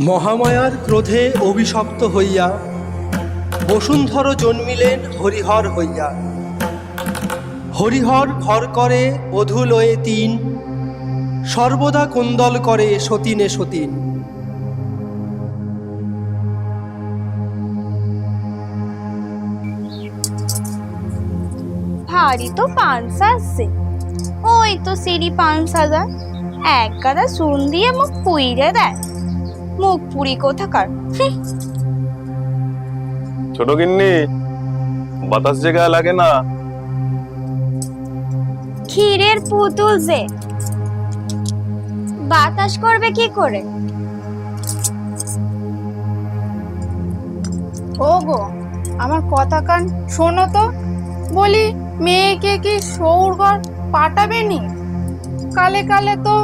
মহামায়ার ক্রোধে অভিশপ্ত হইয়া বসুন্ধর জন্মিলেন হরিহর হইয়া। হরিহর ঘর করে বধূ লয়ে তিন, সর্বদা কুন্দল করে সতীনে সতীন। ভারী তো পান সাজছে, ওই তো সিঁড়ি পান সাজা, এক গাদা চুন দিয়ে মুখ পুইরে দেয়। মুখ পুরি কোথাকার। ছোট গিন্নি, বাতাস যে গায়ে লাগে না। ক্ষীরের পুতুল যে বাতাস করবে কি করে? ও গো, আমার কথা কান শোনো তো। বলি, মেয়েকে কি সৌরঘর পাঠাবে নি? কালে কালে তো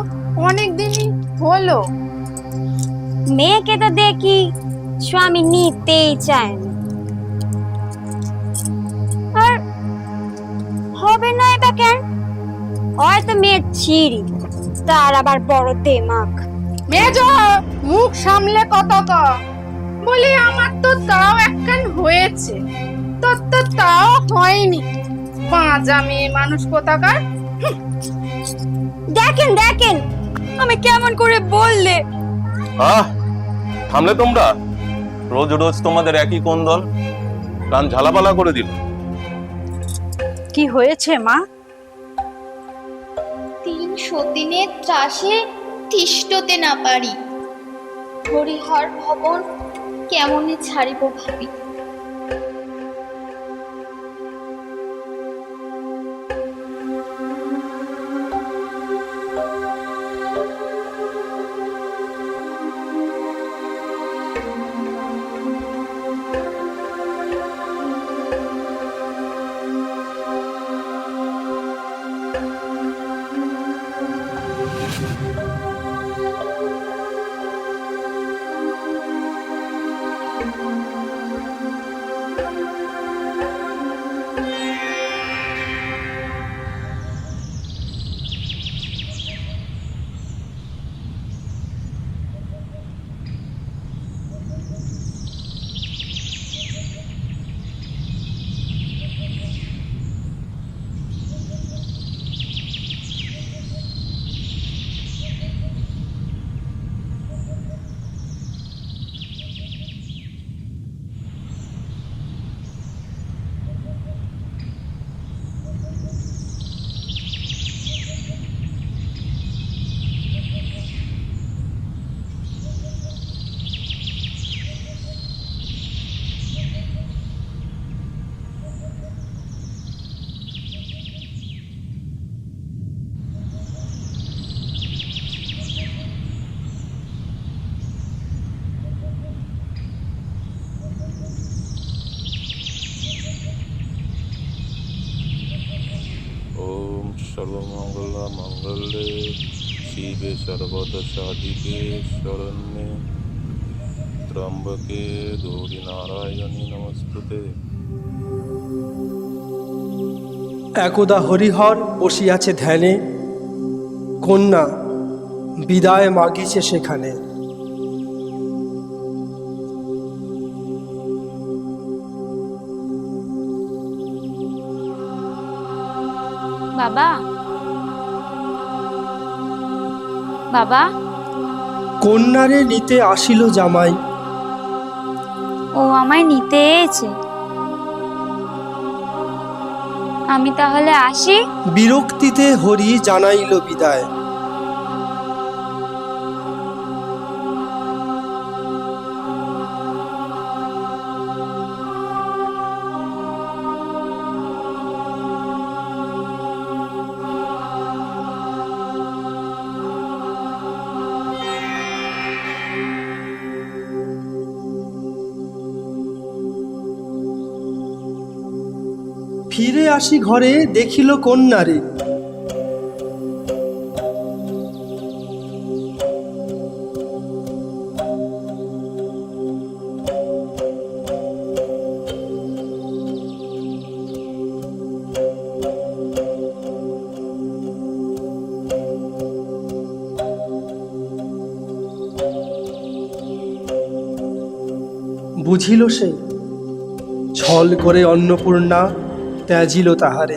অনেক দিনই হলো। মেয়েকে তো দেখি স্বামী নিতেই চায় না। আর হবে না এটা কেন? হয়তো মেয়ে ছিঁড়ি, তার আবার বড় দেমাক। মেজ, মুখ সামলে কথা ক। বলি, আমার তো তাও একখান হয়েছে, তোর তো তাও হয়নি। পাঁচা মেয়ে মানুষ কোথাকার। দেখেন দেখেন, আমি কেমন করে বললে। থামলে তোমরা? রোজ রোজ তোমাদের একই কোন্দল, কান ঝালাপালা করে দিল। কি হয়েছে মা? 300 দিনের ত্রাসে তিষ্ঠতে না পারি। হরিহর ভবন কেমনে ছাড়িব ভাবি। ওম সর্বমঙ্গল মঙ্গলে শিবে সর্বদশাধিকে শরণ্যে ত্র্যম্বকে গৌরী নারায়ণী নমস্তুতে। একদা হরিহর বসিয়াছে ধ্যানে, কন্যা বিদায় মাগিছে সেখানে। বাবা, বাবা, কন্যারে নিতে আসিল জামাই। ও আমায় নিতে এসেছে, আমি তাহলে আসি। বিরক্তিতে হরি জানাইল বিদায়। ফিরে আসি ঘরে, দেখিল কন্যারে। বুঝিল সে, ছল করে অন্নপূর্ণা ত্যাজিল তাহারে।